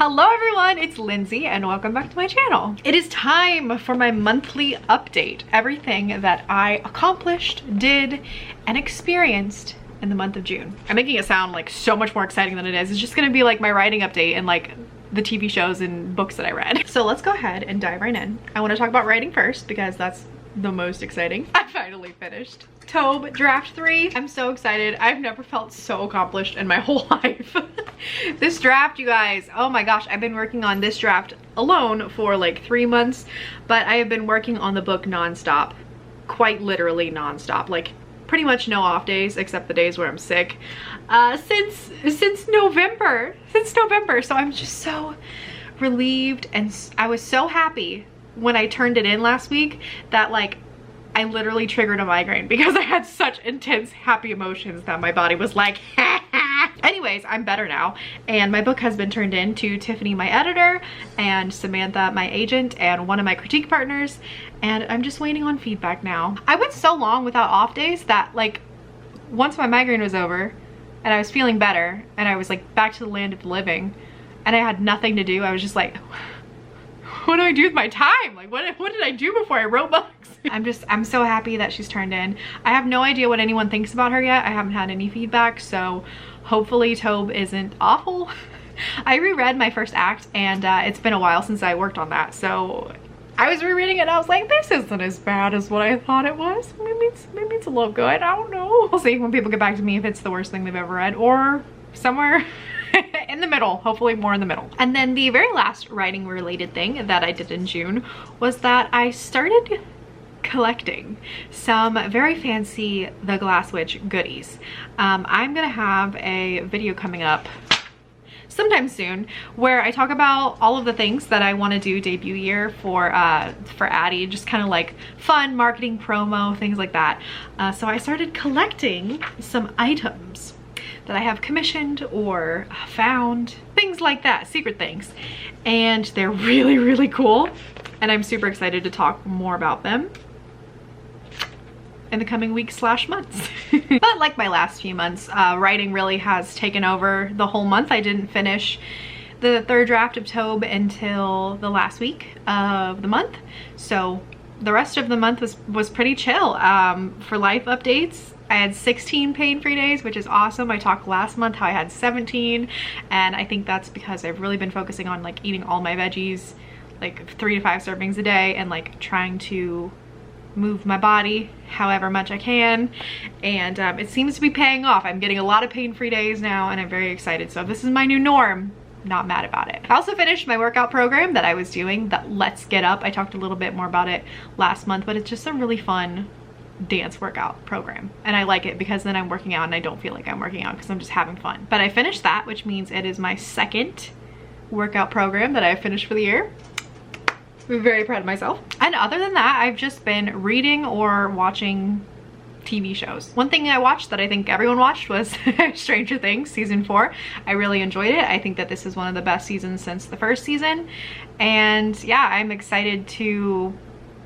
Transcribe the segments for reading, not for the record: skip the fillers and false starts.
Hello everyone, it's Lindsay and welcome back to my channel. It is time for my monthly update. Everything that I accomplished, did, and experienced in the month of June. I'm making it sound like so much more exciting than it is. It's just gonna be like my writing update and like the TV shows and books that I read. So let's go ahead and dive right in. I wanna talk about writing first because that's the most exciting. I finally finished TOB Draft 3. I'm so excited. I've never felt so accomplished in my whole life. This draft, you guys, oh my gosh, I've been working on this draft alone for like 3 months, but I have been working on the book nonstop, quite literally nonstop, like pretty much no off days except the days where I'm sick, since November. So I'm just so relieved, and I was so happy when I turned it in last week that like I literally triggered a migraine because I had such intense happy emotions that my body was like anyways, I'm better now, and my book has been turned in to Tiffany, my editor, and Samantha, my agent, and one of my critique partners, and I'm just waiting on feedback now. I went so long without off days that like once my migraine was over and I was feeling better and I was like back to the land of the living and I had nothing to do, I was just like, what do I do with my time? Like what did I do before I wrote books? I'm so happy that she's turned in. I have no idea what anyone thinks about her yet. I haven't had any feedback, so hopefully TOB isn't awful. I reread my first act and it's been a while since I worked on that, so I was rereading it and I was like, this isn't as bad as what I thought it was. Maybe it's a little good, I don't know. We'll see when people get back to me if it's the worst thing they've ever read or somewhere in the middle, hopefully more in the middle. And then the very last writing related thing that I did in June was that I started collecting some very fancy The Glass Witch goodies. I'm gonna have a video coming up sometime soon where I talk about all of the things that I want to do debut year for Addie, just kind of like fun marketing, promo, things like that. So I started collecting some items that I have commissioned or found, things like that, secret things, and they're really, really cool, and I'm super excited to talk more about them in the coming weeks / months. But like my last few months, writing really has taken over the whole month. I didn't finish the third draft of TOB until the last week of the month, so the rest of the month was pretty chill. For life updates, I had 16 pain-free days, which is awesome. I talked last month how I had 17, and I think that's because I've really been focusing on like eating all my veggies, like 3 to 5 servings a day, and like trying to move my body however much I can, and it seems to be paying off. I'm getting a lot of pain-free days now and I'm very excited. So if this is my new norm, not mad about it. I also finished my workout program that I was doing, that Let's Get Up. I talked a little bit more about it last month, but it's just a really fun dance workout program, and I like it because then I'm working out and I don't feel like I'm working out because I'm just having fun. But I finished that, which means it is my second workout program that I've finished for the year. I'm very proud of myself. And other than that, I've just been reading or watching TV shows. One thing I watched that I think everyone watched was Stranger Things season 4. I really enjoyed it. I think that this is one of the best seasons since the first season, and yeah, I'm excited to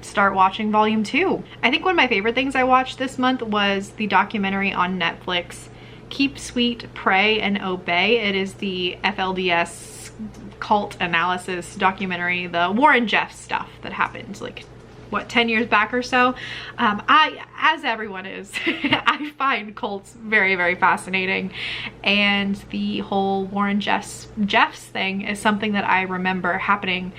start watching volume 2. I think one of my favorite things I watched this month was the documentary on Netflix, Keep Sweet, Pray, and Obey. It is the FLDS cult analysis documentary, the Warren Jeffs stuff that happened like what, 10 years back or so. As everyone is, I find cults very, very fascinating, and the whole Warren Jeffs thing is something that I remember happening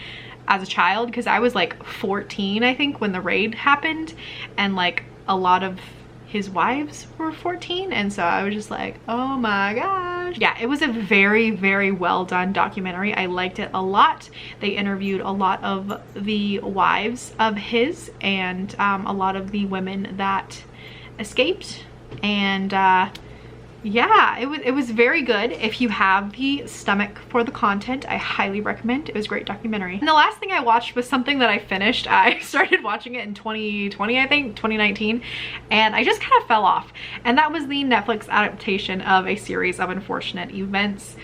as a child, because I was like 14 I think when the raid happened, and like a lot of his wives were 14, and so I was just like, oh my gosh. Yeah, it was a very, very well done documentary. I liked it a lot. They interviewed a lot of the wives of his and a lot of the women that escaped, and yeah, it was very good. If you have the stomach for the content, I highly recommend. It was a great documentary. And the last thing I watched was something that I finished. I started watching it in 2020, I think, 2019, and I just kind of fell off. And that was the Netflix adaptation of a series of unfortunate events.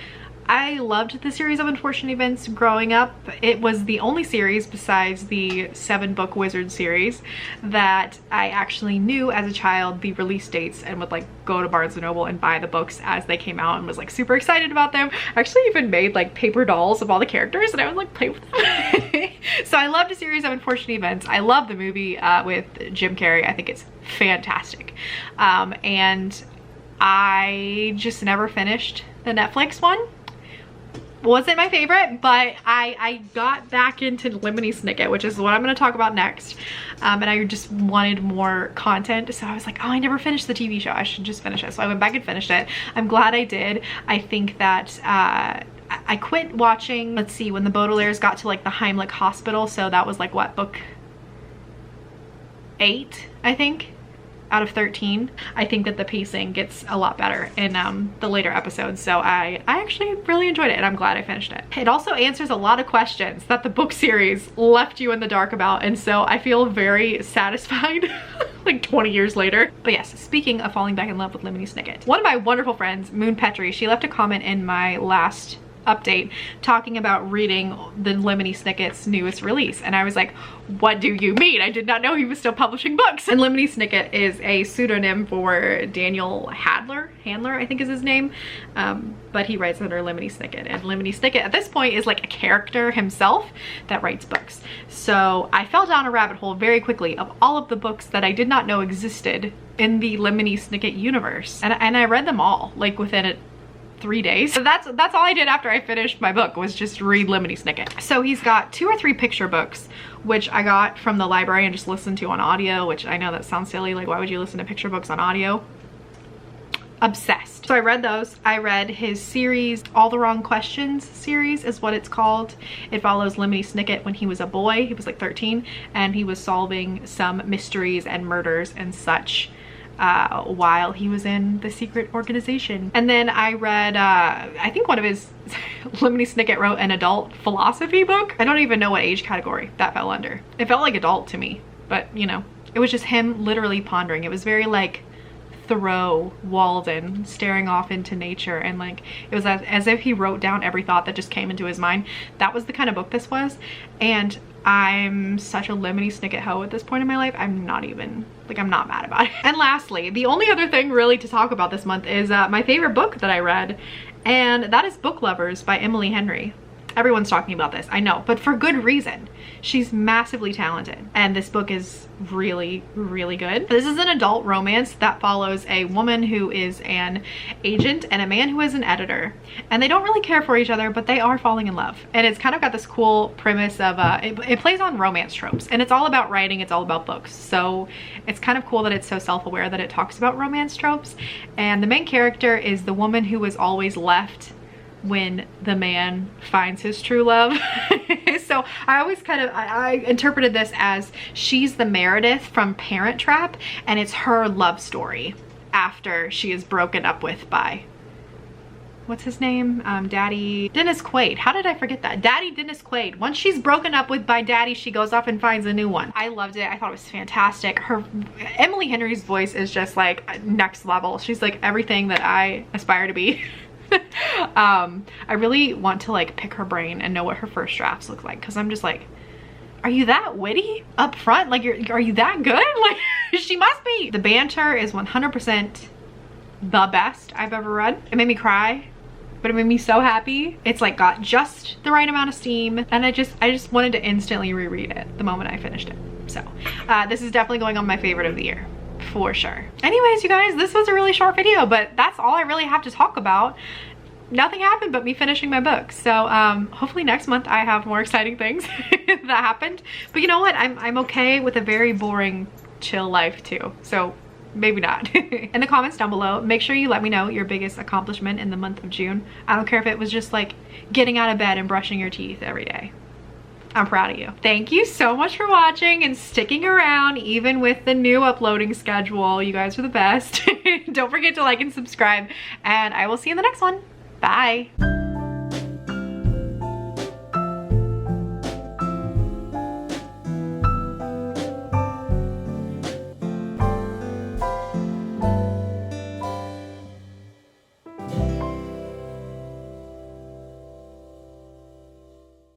I loved the series of unfortunate events growing up. It was the only series besides the 7-book Wizard series that I actually knew as a child the release dates and would like go to Barnes & Noble and buy the books as they came out and was like super excited about them. I actually even made like paper dolls of all the characters and I would like play with them. So I loved a series of unfortunate events. I love the movie with Jim Carrey. I think it's fantastic. And I just never finished the Netflix one. Wasn't my favorite, but I got back into Lemony Snicket, which is what I'm going to talk about next. And I just wanted more content, so I was like, oh, I never finished the TV show, I should just finish it. So I went back and finished it. I'm glad I did. I think that I quit watching, let's see, when the Baudelaires got to like the Heimlich Hospital, so that was like what, book 8, I think, out of 13. I think that the pacing gets a lot better in the later episodes, so I actually really enjoyed it and I'm glad I finished it. It also answers a lot of questions that the book series left you in the dark about, and so I feel very satisfied like 20 years later. But yes, speaking of falling back in love with Lemony Snicket, one of my wonderful friends, Moon Petrie, she left a comment in my last update talking about reading the Lemony Snicket's newest release, and I was like, what do you mean? I did not know he was still publishing books. And Lemony Snicket is a pseudonym for Daniel Handler, I think is his name, but he writes under Lemony Snicket, and Lemony Snicket at this point is like a character himself that writes books. So I fell down a rabbit hole very quickly of all of the books that I did not know existed in the Lemony Snicket universe, and I read them all like within 3 days. So that's all I did after I finished my book, was just read Lemony Snicket. So he's got 2 or 3 picture books, which I got from the library and just listened to on audio, which I know that sounds silly, like why would you listen to picture books on audio? Obsessed. So I read those. I read his series, All the Wrong Questions series is what it's called. It follows Lemony Snicket when he was a boy. He was like 13 and he was solving some mysteries and murders and such while he was in the secret organization. And then I read, I think one of his, Lemony Snicket wrote an adult philosophy book. I don't even know what age category that fell under. It felt like adult to me, but you know, it was just him literally pondering. It was very like Thoreau, Walden, staring off into nature, and like it was as if he wrote down every thought that just came into his mind. That was the kind of book this was, and I'm such a Lemony Snicket hoe at this point in my life. I'm not even, like, I'm not mad about it. And lastly, the only other thing really to talk about this month is my favorite book that I read, and that is Book Lovers by Emily Henry. Everyone's talking about this, I know, but for good reason. She's massively talented, and this book is really, really good. This is an adult romance that follows a woman who is an agent and a man who is an editor, and they don't really care for each other, but they are falling in love. And it's kind of got this cool premise of it plays on romance tropes, and it's all about writing, it's all about books, so it's kind of cool that it's so self-aware that it talks about romance tropes. And the main character is the woman who is always left when the man finds his true love. So I always kind of, I interpreted this as she's the Meredith from Parent Trap, and it's her love story after she is broken up with by, what's his name? Daddy Dennis Quaid. How did I forget that? Daddy Dennis Quaid. Once she's broken up with by Daddy, she goes off and finds a new one. I loved it. I thought it was fantastic. Emily Henry's voice is just like next level. She's like everything that I aspire to be. I really want to like pick her brain and know what her first drafts look like, because I'm just like, are you that witty up front? Like, are you that good? Like, she must be. The banter is 100% the best I've ever read. It made me cry, but it made me so happy. It's like got just the right amount of steam, and I just wanted to instantly reread it the moment I finished it. So this is definitely going on my favorite of the year, for sure. Anyways, you guys, this was a really short video, but that's all I really have to talk about. Nothing happened but me finishing my book. So hopefully next month I have more exciting things that happened. But you know what? I'm okay with a very boring, chill life too. So maybe not. In the comments down below, make sure you let me know your biggest accomplishment in the month of June. I don't care if it was just like getting out of bed and brushing your teeth every day. I'm proud of you. Thank you so much for watching and sticking around even with the new uploading schedule. You guys are the best. Don't forget to like and subscribe, and I will see you in the next one. Bye.